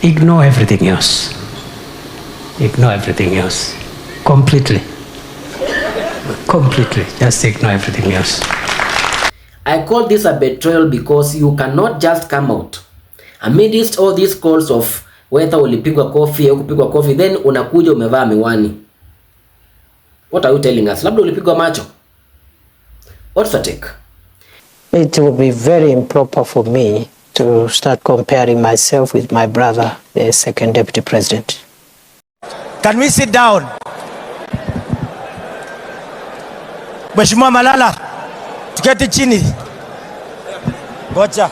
ignore everything else. Ignore everything else. Completely. Completely. Just ignore everything else. I call this a betrayal because you cannot just come out amidst all these calls of whether ulipigwa kofi au kupigwa kofi, then unakuja umevaa miwani. What are you telling us? Labda ulipigwa macho. What's the take? It would be very improper for me to start comparing myself with my brother, the second deputy president. Can we sit down? Mheshimiwa Malala, tuketi chini. Ngoja.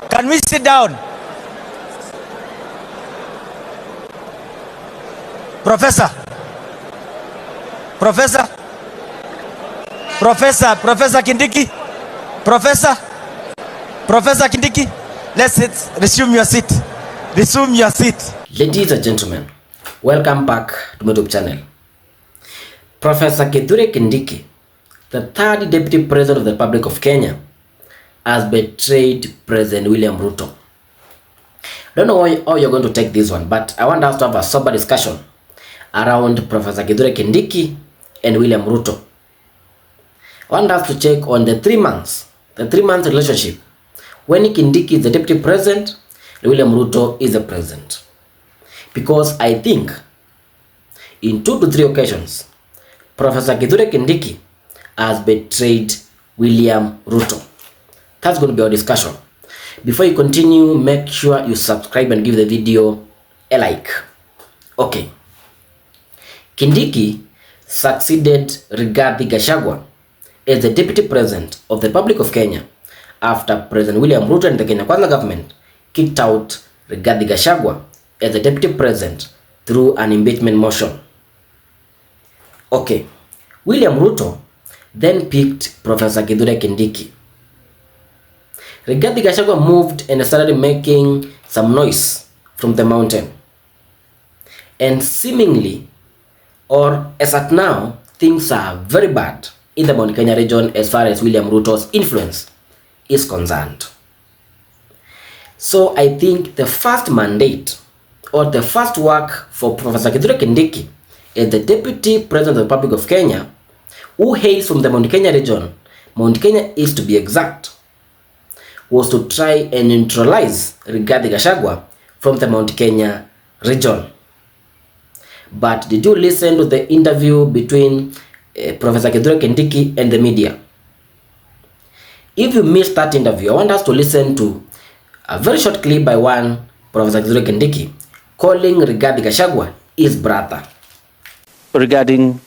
Can we sit down? Professor Kindiki. Professor Kindiki, let's resume your seat. Resume your seat. Ladies and gentlemen, welcome back to my YouTube channel. Professor Kithure Kindiki, the third deputy president of the Republic of Kenya, has betrayed President William Ruto. Don't know how you're going to take this one, but I want us to have a sober discussion around Professor Kithure Kindiki and William Ruto. I want us to check on the 3 months relationship when Kindiki is the deputy president and William Ruto is the president. Because I think in 2 to 3 occasions, Professor Kithure Kindiki has betrayed William Ruto. That's going to be our discussion. Before you continue, make sure you subscribe and give the video a like. Okay. Kindiki succeeded Rigathi Gachagua as the deputy president of the Republic of Kenya after President William Ruto and the Kenya Kwanza government kicked out Rigathi Gachagua as the deputy president through an impeachment motion. Okay. William Ruto then picked Professor Kithure Kindiki. Rigathi Gachagua moved and started making some noise from the mountain. And seemingly, or as at now, things are very bad in the Mount Kenya region as far as William Ruto's influence is concerned. So I think the first mandate or the first work for Professor Kithure Kindiki as the deputy president of the Republic of Kenya, who hails from the Mount Kenya region, Mount Kenya East to be exact, was to try and neutralize Rigathi Gachagua from the Mount Kenya region. But did you listen to the interview between Professor Kithure Kindiki and the media? If you missed that interview, I want us to listen to a very short clip by one Professor Kithure Kindiki calling Rigathi Gachagua his brother. Regarding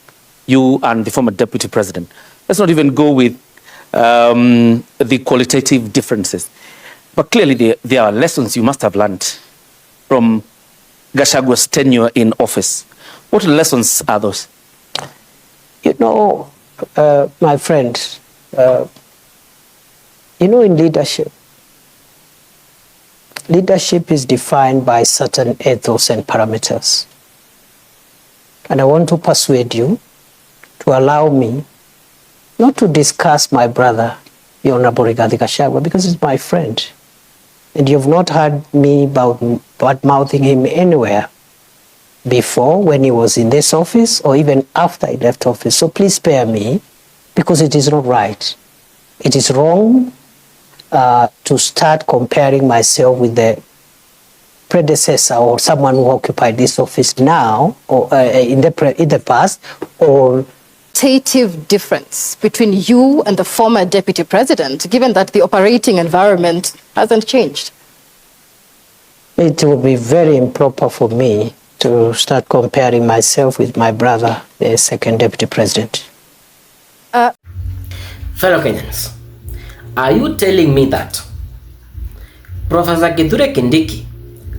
you and the former deputy president, let's not even go with the qualitative differences, but clearly there are lessons you must have learned from Gachagua's tenure in office. What lessons are those? You know, my friend, in leadership is defined by certain ethos and parameters. And I want to persuade you to allow me not to discuss my brother, the Honorable Rigathi Gachagua, because he's my friend. And you've not heard me bad-mouthing him anywhere before when he was in this office or even after he left office. So please spare me, because it is not right. It is wrong to start comparing myself with the predecessor or someone who occupied this office now or in the past, or qualitative difference between you and the former deputy president, given that the operating environment hasn't changed? It would be very improper for me to start comparing myself with my brother, the second deputy president. Fellow Kenyans, are you telling me that Professor Kithure Kindiki,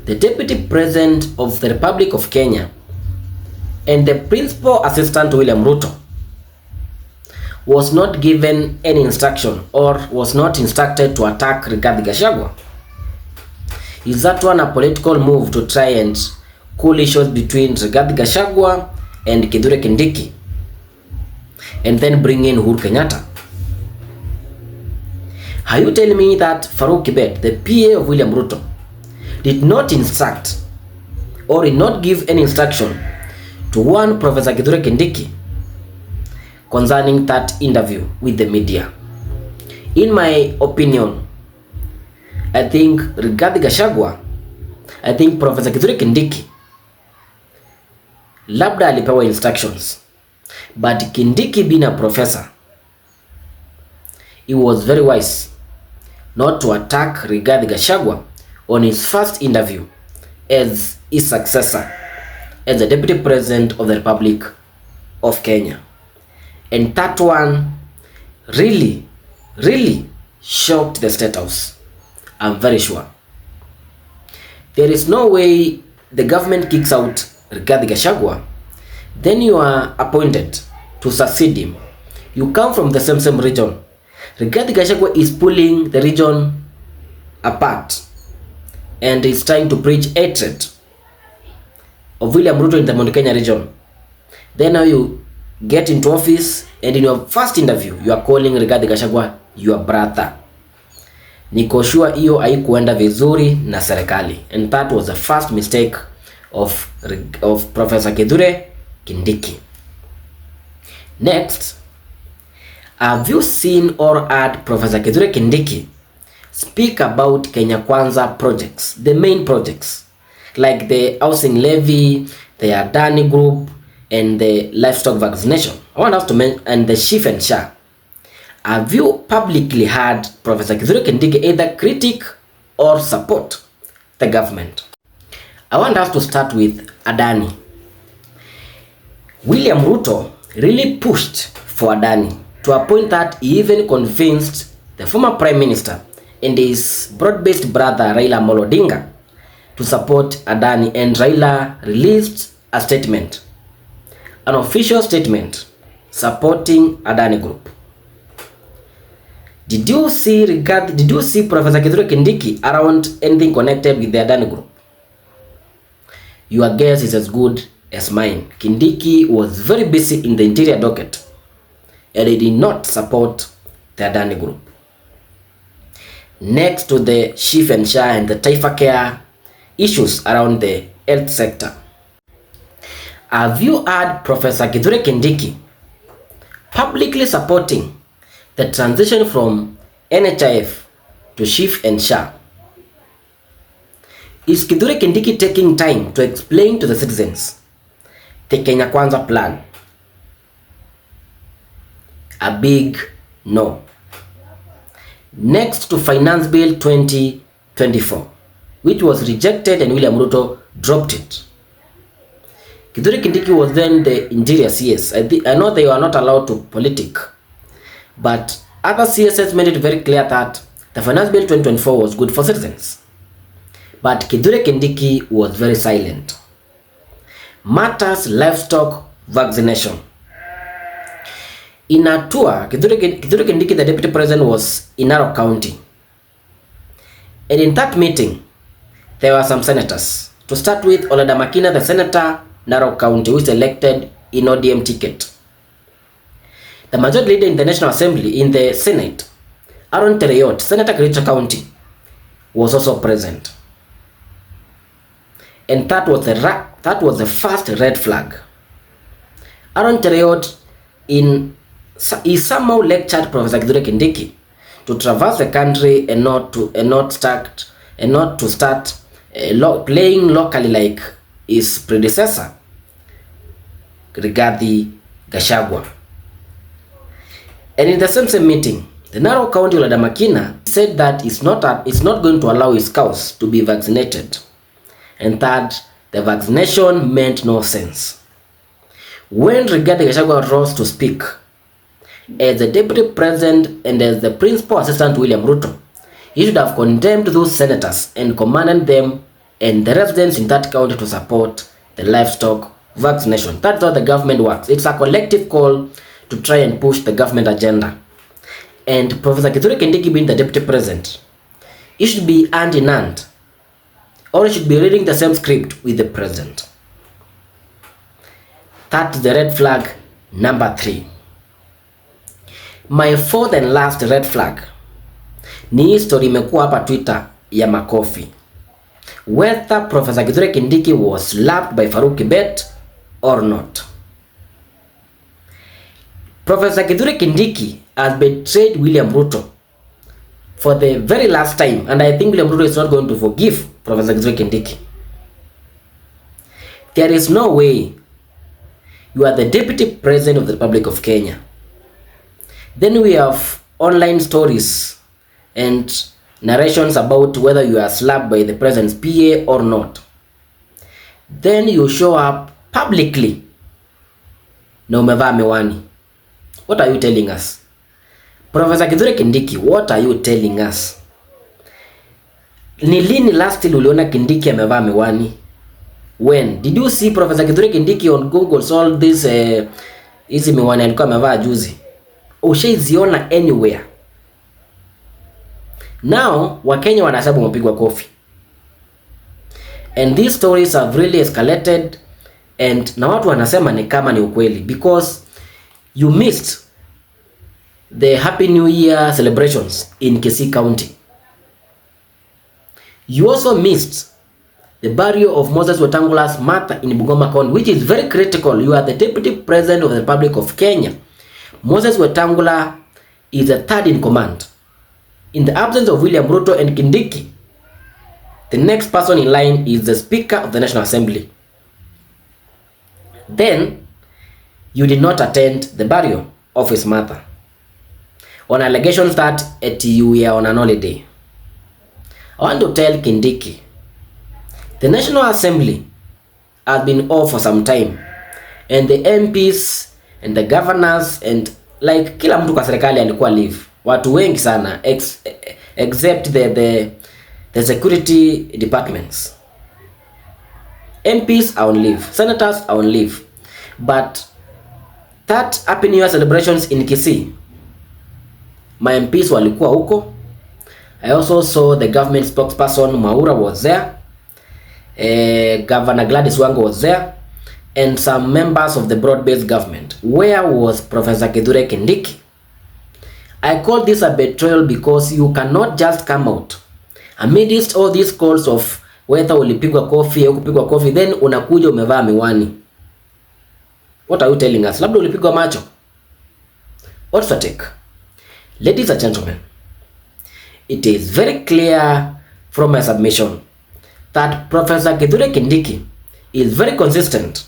the deputy president of the Republic of Kenya and the principal assistant to William Ruto, was not given any instruction or was not instructed to attack Rigathi Gachagua? Is that one a political move to try and cool issues between Rigathi Gachagua and Kithure Kindiki and then bring in Uhuru Kenyatta? Are you telling me that Farouk Kibet, the PA of William Ruto, did not instruct or did not give any instruction to one Professor Kithure Kindiki concerning that interview with the media? In my opinion, I think regarding Gachagua, I think Professor Kithure Kindiki labda alipewa instructions, but Kindiki being a professor, he was very wise not to attack Rigathi Gachagua on his first interview as his successor as the Deputy President of the Republic of Kenya. And that one really shocked the State House. I'm very sure. There is no way the government kicks out Rigathi Gachagua, then you are appointed to succeed him. You come from the same region. Rigathi Gachagua is pulling the region apart and is trying to preach hatred of William Ruto in the Mount Kenya region. Then now you get into office and in your first interview you are calling Rigathi Gachagua your brother. Niko sure hiyo haikuenda vizuri na serikali, and that was the first mistake of Professor Kithure Kindiki. Next, have you seen or heard Professor Kithure Kindiki speak about Kenya Kwanza projects, the main projects like the housing levy, the Adani group, and the livestock vaccination? I want us to mention, and the chief and Sha. Have you publicly heard Professor Kithure Kindiki either critic or support the government? I want us to start with Adani. William Ruto really pushed for Adani to a point that he even convinced the former Prime Minister and his broad-based brother Raila Amolo Odinga to support Adani, and Raila released a statement, an official statement supporting Adani Group. Did you see Professor Kithure Kindiki around anything connected with the Adani Group? Your guess is as good as mine. Kindiki was very busy in the interior docket and he did not support the Adani Group. Next to the chief and Sha and the Taifa Care issues around the health sector, have you heard Professor Kithure Kindiki publicly supporting the transition from NHIF to chief and Sha? Is Kithure Kindiki taking time to explain to the citizens the Kenya Kwanza plan? A big no. Next to Finance Bill 2024, which was rejected and William Ruto dropped it. Kithure Kindiki was then the Interior CS. I know they were not allowed to politic, but other CSS made it very clear that the Finance Bill 2024 was good for citizens. But Kithure Kindiki was very silent. Matters livestock vaccination. In a tour, Kithure Kindiki, the Deputy President, was in Narok County. And in that meeting, there were some senators. To start with, Oleda Makina, the senator, Narok County, who is elected in ODM ticket. The majority leader in the National Assembly, in the Senate, Aaron Tereyot, Senator Kericho County, was also present. And that was the first red flag. Aaron Tereyot he somehow lectured Professor Kithure Kindiki to traverse the country and not to start playing locally like his predecessor Rigathi Gachagua. And in the same meeting, the Narok County Oleda Makina said that it's not going to allow his cows to be vaccinated, and that the vaccination meant no sense. When Rigathi Gachagua rose to speak as the Deputy President and as the Principal Assistant to William Ruto, he should have condemned those senators and commanded them and the residents in that county to support the livestock vaccination. That's how the government works. It's a collective call to try and push the government agenda. And Professor Kithure Kindiki, being the Deputy President, he should be hand in hand, or he should be reading the same script with the President. That's the red flag number 3. My fourth and last red flag. ni hii story imekuwa hapa Twitter ya makofi. Whether Professor Kithure Kindiki was slapped by Faruk Kibet or not. Professor Kithure Kindiki has betrayed William Ruto for the very last time, and I think William Ruto is not going to forgive Professor Kithure Kindiki. There is no way you are the Deputy President of the Republic of Kenya. Then we have online stories and narrations about whether you are slapped by the president's PA or not. Then you show up publicly na umevaa miwani. What are you telling us? Professor Kithure Kindiki, what are you telling us? Ni lini last uliona Kindiki amevaa miwani? When? Did you see Professor Kithure Kindiki on Google all this hizi miwani alikuwa amevaa juzi? Ushaiziona anywhere? Now Wakenya wanasabu mpigwa kofi. And these stories have really escalated, and na watu wanasema ni kama ni ukweli because you missed the Happy New Year celebrations in Kisii County. You also missed the burial of Moses Wetangula's mother in Bungoma County, which is very critical. You are the Deputy President of the Republic of Kenya. Moses Wetangula is the third in command. In the absence of William Ruto and Kindiki, the next person in line is the Speaker of the National Assembly. Then, you did not attend the burial of his mother on allegations that you were on an holiday. I want to tell Kindiki, the National Assembly has been off for some time, and the MPs and the governors and like kila mtu kwa serikali alikuwa leave. Watu wengi sana except the security departments. MPs are on leave, senators are on leave. But that Happy New Year celebrations in Kisii, my MPs walikuwa huko. I also saw the government spokesperson Mwaura was there. Governor Gladys Wanga was there, and some members of the broad-based government. Where was Professor Kithure Kindiki? I call this a betrayal because you cannot just come out amidst all these calls of whether ulipigwa kofi au kupigwa kofi, then unakuja umevaa miwani. What are you telling us? Labda ulipigwa macho. What's your take? Ladies and gentlemen, it is very clear from my submission that Professor Kithure Kindiki is very consistent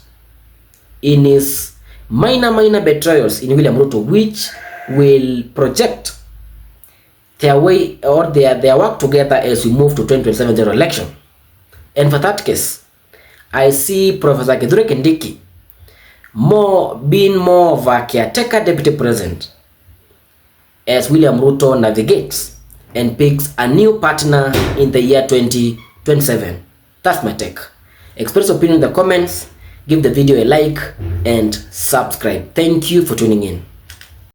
in his minor betrayals in William Ruto, which will project their way or their work together as we move to 2027 general election. And for that case, I see Professor Kithure Kindiki being more of a caretaker deputy president as William Ruto navigates and picks a new partner in the year 2027. That's my take. Express opinion in the comments, give the video a like and subscribe. Thank you for tuning in.